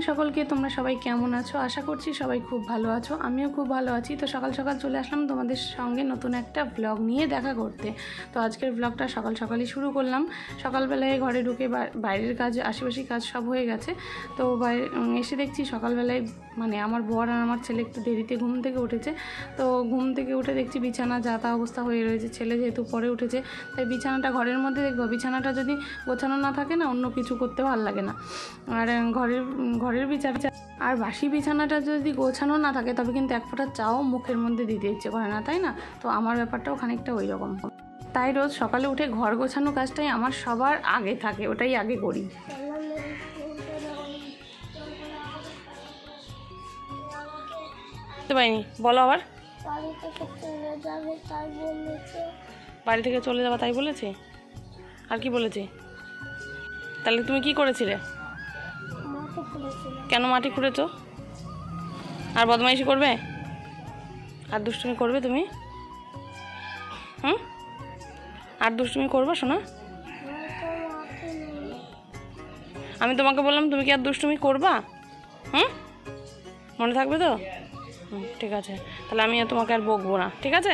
সকলকে, তোমরা সবাই কেমন আছো? আশা করছি সবাই খুব ভালো আছো। আমিও খুব ভালো আছি। তো সকাল সকাল চলে আসলাম তোমাদের সঙ্গে নতুন একটা ব্লগ নিয়ে দেখা করতে। তো আজকের ব্লগটা সকাল সকালই শুরু করলাম। সকালবেলায় ঘরে ঢুকে বাইরের কাজ, আশেপাশে কাজ সব হয়ে গেছে। তো এসে দেখছি সকালবেলায় মানে আমার বর আর আমার ছেলে একটু দেরিতে ঘুম থেকে উঠেছে। তো ঘুম থেকে উঠে দেখছি বিছানা যাতা অবস্থা হয়ে রয়েছে। ছেলে যেহেতু পরে উঠেছে, তাই বিছানাটা ঘরের মধ্যে দেখবো। বিছানাটা যদি গোছানো না থাকে না, অন্য কিছু করতে ভালো লাগে না। আর ঘরের বিছানা আর বাসি বিছানাটা যদি গোছানো না থাকে, তবে কিন্তু এক ফোঁটা চাও মুখের মধ্যে দিতে ইচ্ছে করে না, তাই না? তো আমার ব্যাপারটাও খানিকটা ওই রকম। তাই রোজ সকালে উঠে ঘর গোছানো কাজটাই আমার সবার আগে থাকে, ওটাই আগে করি। পাইনি বলো আবার। বাড়ি থেকে চলে যাবা তাই বলেছে? আর কি বলেছে? তাহলে তুমি কি করেছিলে? কেন মাটি খুঁড়েছো? আর বদমাইশি করবে? আর দুষ্টুমি করবে তুমি? আর দুষ্টুমি করবে শোনা? আমি তোমাকে বললাম, তুমি কি আর দুষ্টুমি করবা? মনে থাকবে তো? ঠিক আছে, তাহলে আমি তোমাকে আর বকবো না, ঠিক আছে?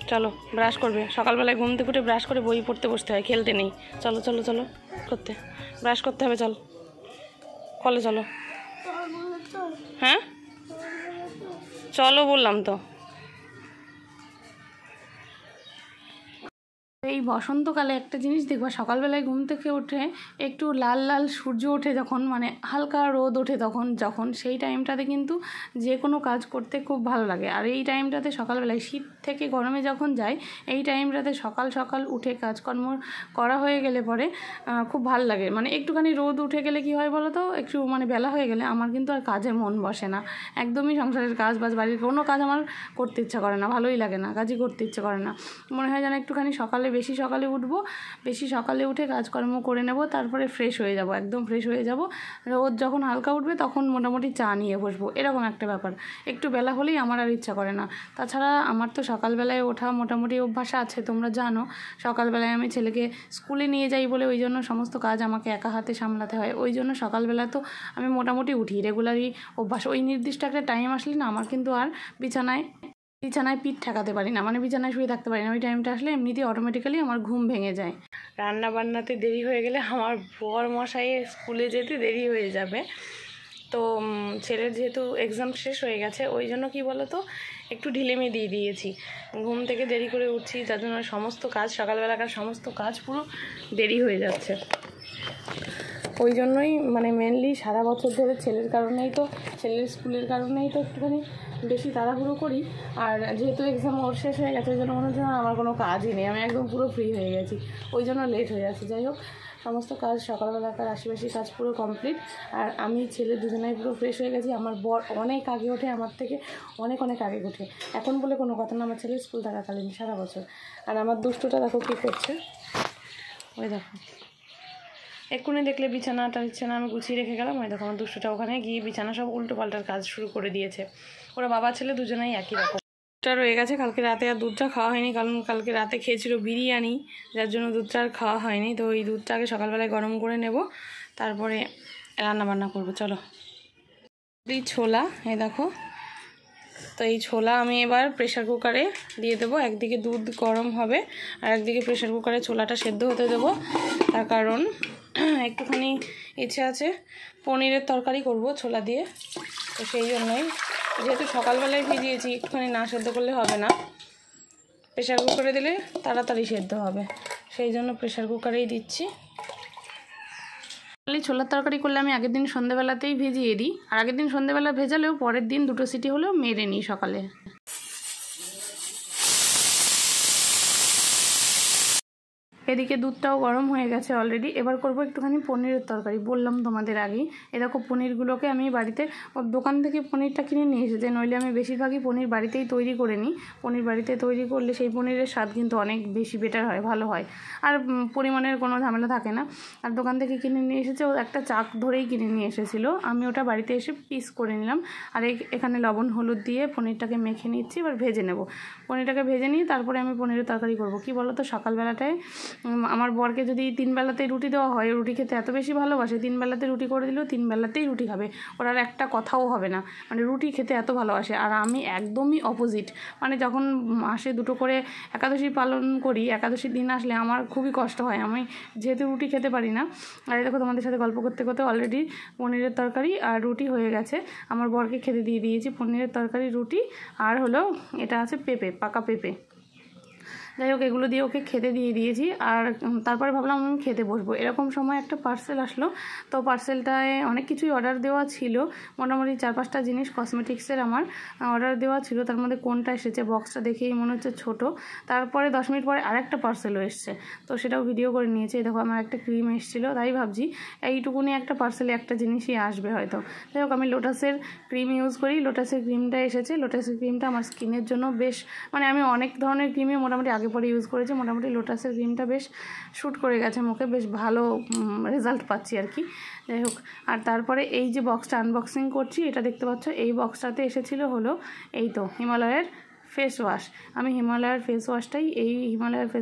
চলো ব্রাশ করবে। সকালবেলায় ঘুম থেকে উঠে ব্রাশ করে বই পড়তে বসতে হয়, খেলতে নেই। চলো চলো চলো করতে, ব্রাশ করতে হবে। চল কলে চলো। হ্যাঁ চলো বললাম তো। এই বসন্তকালে একটা জিনিস দেখবা, সকালবেলায় ঘুম থেকে উঠে একটু লাল লাল সূর্য ওঠে যখন, মানে হালকা রোদ ওঠে তখন সেই টাইমটাতে কিন্তু যে কোনো কাজ করতে খুব ভালো লাগে। আর এই টাইমটাতে সকালবেলায় শীত থেকে গরমে যখন যায়, এই টাইমটাতে সকাল সকাল উঠে কাজকর্ম করা হয়ে গেলে পরে খুব ভালো লাগে। মানে একটুখানি রোদ উঠে গেলে কি হয় বলো তো, একটু মানে বেলা হয়ে গেলে আমার কিন্তু আর কাজে মন বসে না একদমই। সংসারের কাজ বাজ, বাড়ির কোনো কাজ আমার করতে ইচ্ছা করে না, ভালোই লাগে না, কাজই করতে ইচ্ছে করে না। মনে হয় যেন একটুখানি বেশি সকালে উঠবো, বেশি সকালে উঠে কাজকর্ম করে নেব, তারপরে ফ্রেশ হয়ে যাব, একদম ফ্রেশ হয়ে যাব। রোদ যখন হালকা উঠবে তখন মোটামুটি চা নিয়ে বসবো, এরকম একটা ব্যাপার। একটু বেলা হলেই আমার আর ইচ্ছা করে না। তাছাড়া আমার তো সকালবেলায় ওঠা মোটামুটি অভ্যাস আছে, তোমরা জানো। সকালবেলায় আমি ছেলেকে স্কুলে নিয়ে যাই বলে ওই জন্য সমস্ত কাজ আমাকে একা হাতে সামলাতে হয়। ওই জন্য সকালবেলা তো আমি মোটামুটি উঠি, রেগুলারই অভ্যাস। ওই নির্দিষ্ট একটা টাইম আসলে না, আমার কিন্তু আর বিছানায় পিঠ ঠেকাতে পারি না, মানে বিছানায় শুয়ে থাকতে পারি না। ওই টাইমটা আসলে এমনিতেই অটোমেটিক্যালি আমার ঘুম ভেঙে যায়। রান্না বান্নাতে দেরি হয়ে গেলে আমার বর মশাইয়ের স্কুলে যেতে দেরি হয়ে যাবে। তো ছেলের যেহেতু এক্সাম শেষ হয়ে গেছে, ওই জন্য কি বলো তো, একটু ঢিলেমি দিয়ে দিয়েছি। ঘুম থেকে দেরি করে উঠছি, যার জন্য সমস্ত কাজ, সকালবেলাকার সমস্ত কাজ পুরো দেরি হয়ে যাচ্ছে। ওই জন্যই মানে মেনলি সারা বছর ধরে ছেলের স্কুলের কারণেই তো একটুখানি বেশি তাড়াহুড়ো করি। আর যেহেতু এক্সাম ওর শেষ হয়ে গেছে, ওই জন্য মনে হচ্ছে আমার কোনো কাজই নেই, আমি একদম পুরো ফ্রি হয়ে গেছি, ওই জন্য লেট হয়ে যাচ্ছে। যাই হোক, সমস্ত কাজ সকালবেলাকার আশেপাশে কাজ পুরো কমপ্লিট। আর আমি ছেলে দুজনেই পুরো ফ্রেশ হয়ে গেছি। আমার বর অনেক আগে ওঠে, আমার থেকে অনেক আগে ওঠে। এখন বলে কোনো কথা না, আমার ছেলে স্কুল থাকাকালীন সারা বছর। আর আমার দুষ্টুটা দেখো কী করছে, ওই দেখো এক্ষুনি দেখলে বিছানা আমি গুছিয়ে রেখে গেলাম। ওই দেখো আমার দুষ্টুটা ওখানে গিয়ে বিছানা সব উল্টো পাল্টার কাজ শুরু করে দিয়েছে। ওরা বাবা ছেলে দুজনেই একই রকম। দুধটা রয়ে গেছে কালকে রাতে, আর দুধটা খাওয়া হয়নি, কারণ কালকে রাতে খেয়েছিল বিরিয়ানি, যার জন্য দুধটা আর খাওয়া হয়নি। তো ওই দুধটাকে সকালবেলায় গরম করে নেব, তারপরে রান্না বান্না করবো। চলো। এই ছোলা, এই দেখো। তো এই ছোলা আমি এবার প্রেশার কুকারে দিয়ে দেবো। একদিকে দুধ গরম হবে আর একদিকে প্রেশার কুকারে ছোলাটা সেদ্ধ হতে দেবো। তার কারণ একটুখানি ইচ্ছে আছে পনিরের তরকারি করব ছোলা দিয়ে। তো সেই জন্যই, যেহেতু সকালবেলায় ভিজিয়েছি, একটুখানি না সেদ্ধ করলে হবে না, প্রেশার কুকারে দিলে তাড়াতাড়ি সেদ্ধ হবে, সেই জন্য প্রেশার কুকারেই দিচ্ছি। ছোলার তরকারি করলে আমি আগের দিন সন্ধ্যেবেলাতেই ভিজিয়ে দিই, আর আগের দিন সন্ধ্যেবেলা ভেজালেও পরের দিন 2টো সিটি হলেও মেরে নিই সকালে। এদিকে দুধটাও গরম হয়ে গেছে অলরেডি। এবার করব একটুখানি পনিরের তরকারি। বললাম তোমাদের আগেই, এরকম পনিরগুলোকে আমি বাড়িতে দোকান থেকে পনিরটা কিনে নিয়ে এসেছি, নইলে আমি বেশিরভাগই পনির বাড়িতেই তৈরি করে নিই। পনির বাড়িতে তৈরি করলে সেই পনিরের স্বাদ কিন্তু অনেক বেশি বেটার হয়, ভালো হয়, আর পরিমাণের কোনো ঝামেলা থাকে না। আর দোকান থেকে কিনে নিয়ে এসেছে, ও একটা চাক ধরেই কিনে নিয়ে এসেছিলো, আমি ওটা বাড়িতে এসে পিস করে নিলাম। আর এখানে লবণ হলুদ দিয়ে পনিরটাকে মেখে নিচ্ছি, এবার ভেজে নেব। পনিরটাকে ভেজে নিয়ে তারপরে আমি পনিরের তরকারি করব। কি বলো তো, সকালবেলাটায় আমার বরকে যদি 3 বেলাতেই রুটি দেওয়া হয়, রুটি খেতে এত বেশি ভালোবাসে, 3 বেলাতে রুটি করে দিলেও 3 বেলাতেই রুটি খাবে, ওর আর একটা কথাও হবে না, মানে রুটি খেতে এত ভালোবাসে। আর আমি একদমই অপোজিট, মানে যখন মাসে 2টো করে একাদশী পালন করি, একাদশীর দিন আসলে আমার খুবই কষ্ট হয়, আমি যেহেতু রুটি খেতে পারি না। আর দেখো তোমাদের সাথে গল্প করতে করতে অলরেডি পনিরের তরকারি আর রুটি হয়ে গেছে, আমার বরকে খেতে দিয়ে দিয়েছি পনিরের তরকারি, রুটি, আর হলো এটা আছে পেঁপে, পাকা পেঁপে। যাই হোক, এগুলো দিয়ে ওকে খেতে দিয়ে দিয়েছি। আর তারপরে ভাবলাম আমি খেতে বসবো, এরকম সময় একটা পার্সেল আসলো। তো পার্সেলটায় অনেক কিছুই অর্ডার দেওয়া ছিল, মোটামুটি 4-5টা জিনিস কসমেটিক্সের আমার অর্ডার দেওয়া ছিল। তার মধ্যে কোনটা এসেছে, বক্সটা দেখেই মনে হচ্ছে ছোট। তারপরে 10 মিনিট পরে আরেকটা পার্সেলও এসছে, তো সেটাও ভিডিও করে নিয়েছি। দেখো আমার একটা ক্রিম এসেছিলো, তাই ভাবছি এইটুকুনি একটা পার্সেলে একটা জিনিসই আসবে হয়তো। যাই হোক, আমি লোটাসের ক্রিম ইউজ করি, লোটাসের ক্রিমটা এসেছে। লোটাসের ক্রিমটা আমার স্কিনের জন্য বেশ, মানে আমি অনেক ধরনের ক্রিমই মোটামুটি আগে পরে ইউজ করেছি, মোটামুটি লোটাসের ক্রিমটা বেশ শ্যুট করে গেছে মুখে, বেশ ভালো রেজাল্ট পাচ্ছি আর কি। যাই হোক, আর তারপরে এই যে বক্সটা আনবক্সিং করছি, এটা দেখতে পাচ্ছ, এই বক্সটাতে এসেছিলো হলো এই তো হিমালয়ের ফেস ওয়াশ। আমি হিমালয়ের ফেস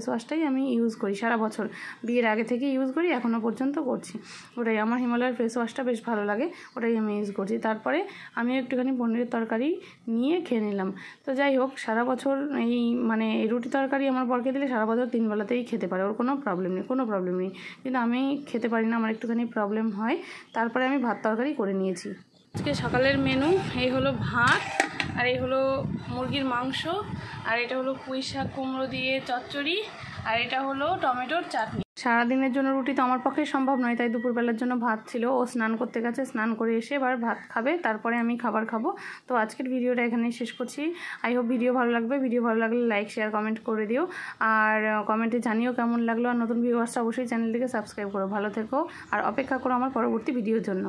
ওয়াশটাই আমি ইউজ করি সারা বছর, বিয়ের আগে থেকে ইউজ করি, এখনও পর্যন্ত করছি ওটাই। আমার হিমালয়ের ফেস ওয়াশটা বেশ ভালো লাগে, ওটাই আমি ইউজ করছি। তারপরে আমি একটুখানি পনিরের তরকারি নিয়ে খেয়ে নিলাম। তো যাই হোক, সারা বছর এই মানে এই রুটি তরকারি আমার বরকে দিলে সারা বছর 3 বেলাতেই খেতে পারে, ওর কোনো প্রবলেম নেই। কিন্তু আমি খেতে পারি না, আমার একটুখানি প্রবলেম হয়। তারপরে আমি ভাত তরকারি করে নিয়েছি। আজকে সকালের মেনু এই হলো ভাত, আর এই হলো মুরগির মাংস, আর এটা হলো পুঁই শাক কুমড়ো দিয়ে চচ্চড়ি, আর এটা হলো টমেটোর চাটনি। সারাদিনের জন্য রুটি তো আমার পক্ষে সম্ভব নয়, তাই দুপুরবেলার জন্য ভাত ছিল। ও স্নান করতে গেছে, স্নান করে এসে এবার ভাত খাবে, তারপরে আমি খাবার খাবো। তো আজকের ভিডিওটা এখানেই শেষ করছি। আই হোপ ভিডিও ভালো লাগবে, ভিডিও ভালো লাগলে লাইক শেয়ার কমেন্ট করে দিও, আর কমেন্টে জানিও কেমন লাগলো। আর নতুন ভিউয়ার্সরা অবশ্যই চ্যানেলটিকে সাবস্ক্রাইব করো। ভালো থেকো, আর অপেক্ষা করো আমার পরবর্তী ভিডিওর জন্য।